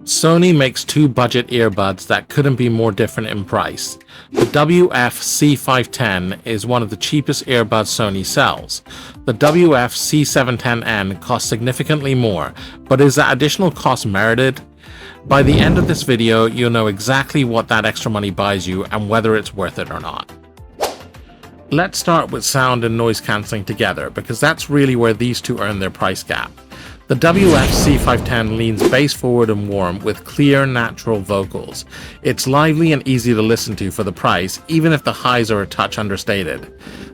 Sony makes two budget earbuds that couldn't be more different in price. The WF-C510 is one of the cheapest earbuds Sony sells. The WF-C710N costs significantly more, but is that additional cost merited? By the end of this video, you'll know exactly what that extra money buys you and whether it's worth it or not. Let's start with sound and noise cancelling together, because that's really where these two earn their price gap. The WF-C510 leans bass forward and warm with clear, natural vocals. It's lively and easy to listen to for the price, even if the highs are a touch understated.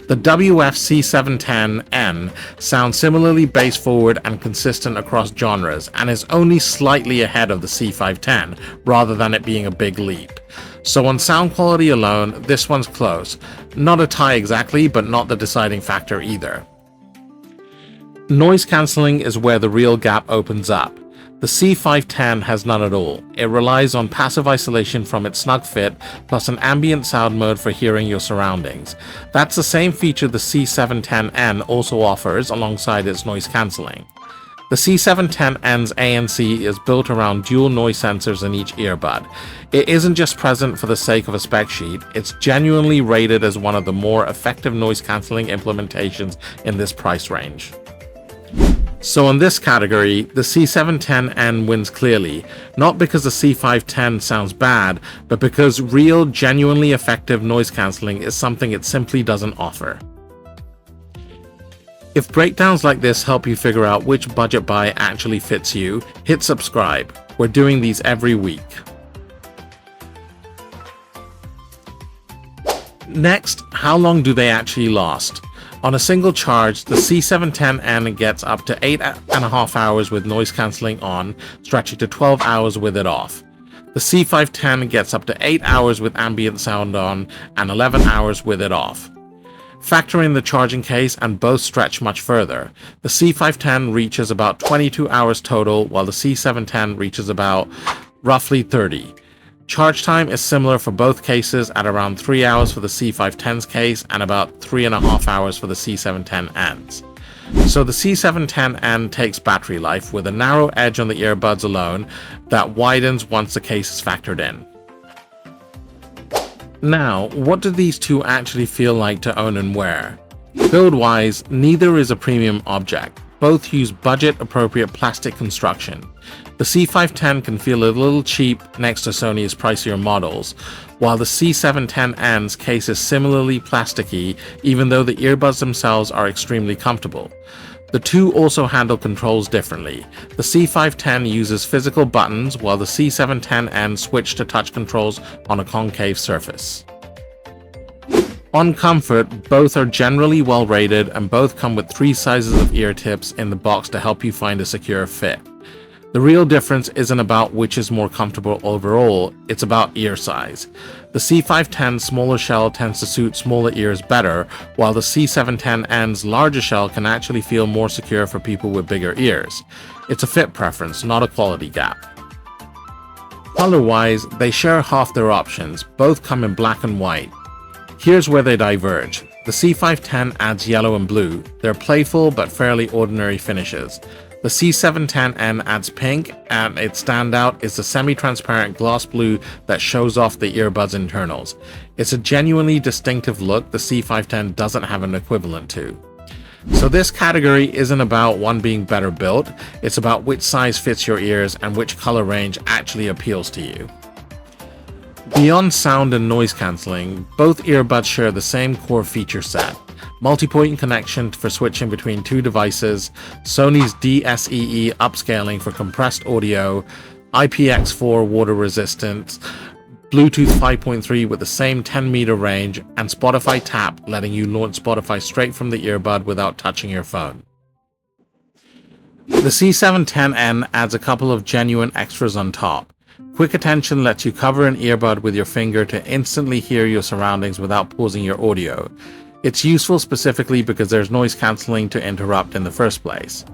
The WF-C710N sounds similarly bass forward and consistent across genres, and is only slightly ahead of the C510, rather than it being a big leap. So on sound quality alone, this one's close. Not a tie exactly, but not the deciding factor either. Noise cancelling is where the real gap opens up. The C510 has none at all. It relies on passive isolation from its snug fit, plus an ambient sound mode for hearing your surroundings. That's the same feature the C710N also offers alongside its noise cancelling. The C710N's ANC is built around dual noise sensors in each earbud. It isn't just present for the sake of a spec sheet, it's genuinely rated as one of the more effective noise cancelling implementations in this price range. So in this category, the C710N wins clearly, not because the C510 sounds bad, but because real, genuinely effective noise cancelling is something it simply doesn't offer. If breakdowns like this help you figure out which budget buy actually fits you, hit subscribe. We're doing these every week. Next, how long do they actually last? On a single charge, the C710N gets up to 8.5 hours with noise cancelling on, stretching to 12 hours with it off. The C510 gets up to 8 hours with ambient sound on, and 11 hours with it off. Factor in the charging case and both stretch much further. The C510 reaches about 22 hours total, while the C710 reaches about roughly 30. Charge time is similar for both cases at around 3 hours for the C510's case and about 3.5 hours for the C710N's. So the C710N takes battery life with a narrow edge on the earbuds alone that widens once the case is factored in. Now, what do these two actually feel like to own and wear? Build-wise, neither is a premium object. Both use budget-appropriate plastic construction. The C510 can feel a little cheap next to Sony's pricier models, while the C710N's case is similarly plasticky, even though the earbuds themselves are extremely comfortable. The two also handle controls differently. The C510 uses physical buttons, while the C710N switch to touch controls on a concave surface. On comfort, both are generally well rated and both come with 3 sizes of ear tips in the box to help you find a secure fit. The real difference isn't about which is more comfortable overall, it's about ear size. The C510's smaller shell tends to suit smaller ears better, while the C710N's larger shell can actually feel more secure for people with bigger ears. It's a fit preference, not a quality gap. Color-wise, they share half their options, both come in black and white. Here's where they diverge. The C510 adds yellow and blue. They're playful but fairly ordinary finishes. The C710N adds pink, and its standout is the semi-transparent gloss blue that shows off the earbud's internals. It's a genuinely distinctive look the C510 doesn't have an equivalent to. So this category isn't about one being better built, it's about which size fits your ears and which color range actually appeals to you. Beyond sound and noise cancelling, both earbuds share the same core feature set. Multi-point connection for switching between two devices, Sony's DSEE upscaling for compressed audio, IPX4 water resistance, Bluetooth 5.3 with the same 10-meter range, and Spotify Tap letting you launch Spotify straight from the earbud without touching your phone. The C710N adds a couple of genuine extras on top. Quick attention lets you cover an earbud with your finger to instantly hear your surroundings without pausing your audio. It's useful specifically because there's noise cancelling to interrupt in the first place.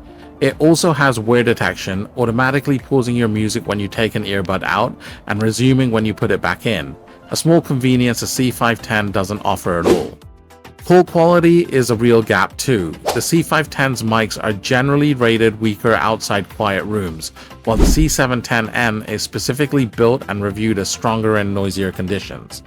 It also has wear detection, automatically pausing your music when you take an earbud out and resuming when you put it back in, a small convenience the C510 doesn't offer at all. Call quality is a real gap too. The C510's mics are generally rated weaker outside quiet rooms, while the C710N is specifically built and reviewed as stronger in noisier conditions.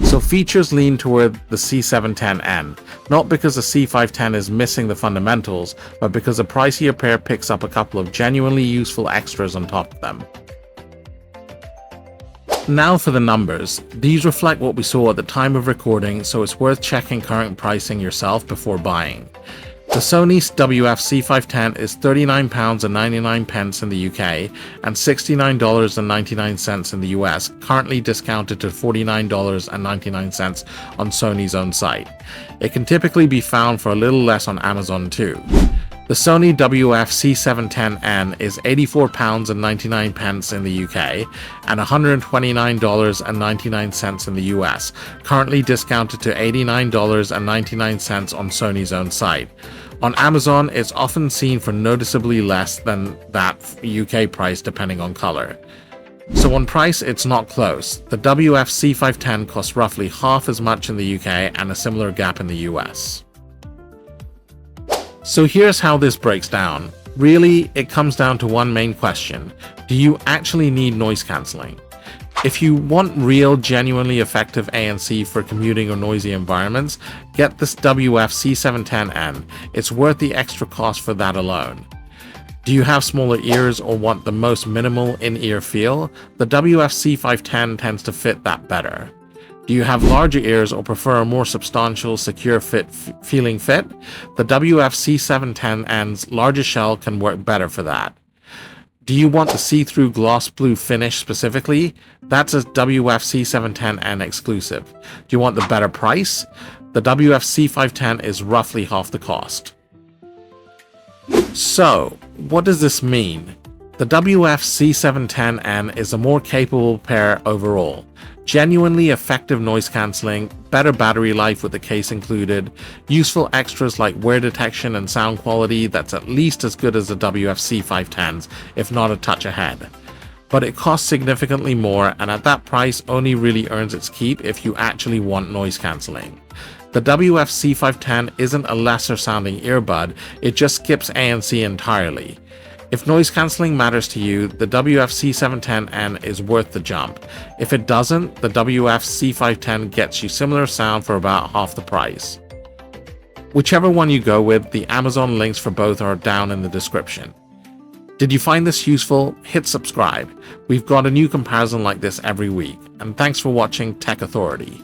So features lean toward the C710N, not because the C510 is missing the fundamentals, but because a pricier pair picks up a couple of genuinely useful extras on top of them. Now for the numbers. These reflect what we saw at the time of recording, so it's worth checking current pricing yourself before buying. The Sony WF-C510 is £39.99 in the UK and $69.99 in the US, currently discounted to $49.99 on Sony's own site. It can typically be found for a little less on Amazon too. The Sony WF-C710N is £84.99 in the UK and $129.99 in the US, currently discounted to $89.99 on Sony's own site. On Amazon, it's often seen for noticeably less than that UK price depending on color. So on price, it's not close. The WF-C510 costs roughly half as much in the UK and a similar gap in the US. So here's how this breaks down. Really, it comes down to one main question. Do you actually need noise cancelling? If you want real, genuinely effective ANC for commuting or noisy environments, get this WF-C710N. It's worth the extra cost for that alone. Do you have smaller ears or want the most minimal in-ear feel? The WF-C510 tends to fit that better. Do you have larger ears or prefer a more substantial, secure feeling fit? The WF-C710N's larger shell can work better for that. Do you want the see-through gloss blue finish specifically? That's a WF-C710N exclusive. Do you want the better price? The WF-C510 is roughly half the cost. So, what does this mean? The WF-C710N is a more capable pair overall. Genuinely effective noise cancelling, better battery life with the case included, useful extras like wear detection and sound quality that's at least as good as the WF-C510's, if not a touch ahead. But it costs significantly more, and at that price only really earns its keep if you actually want noise cancelling. The WF-C510 isn't a lesser sounding earbud, it just skips ANC entirely. If noise cancelling matters to you, the WF-C710N is worth the jump. If it doesn't, the WF-C510 gets you similar sound for about half the price. Whichever one you go with, the Amazon links for both are down in the description. Did you find this useful? Hit subscribe. We've got a new comparison like this every week. And thanks for watching Tech Authority.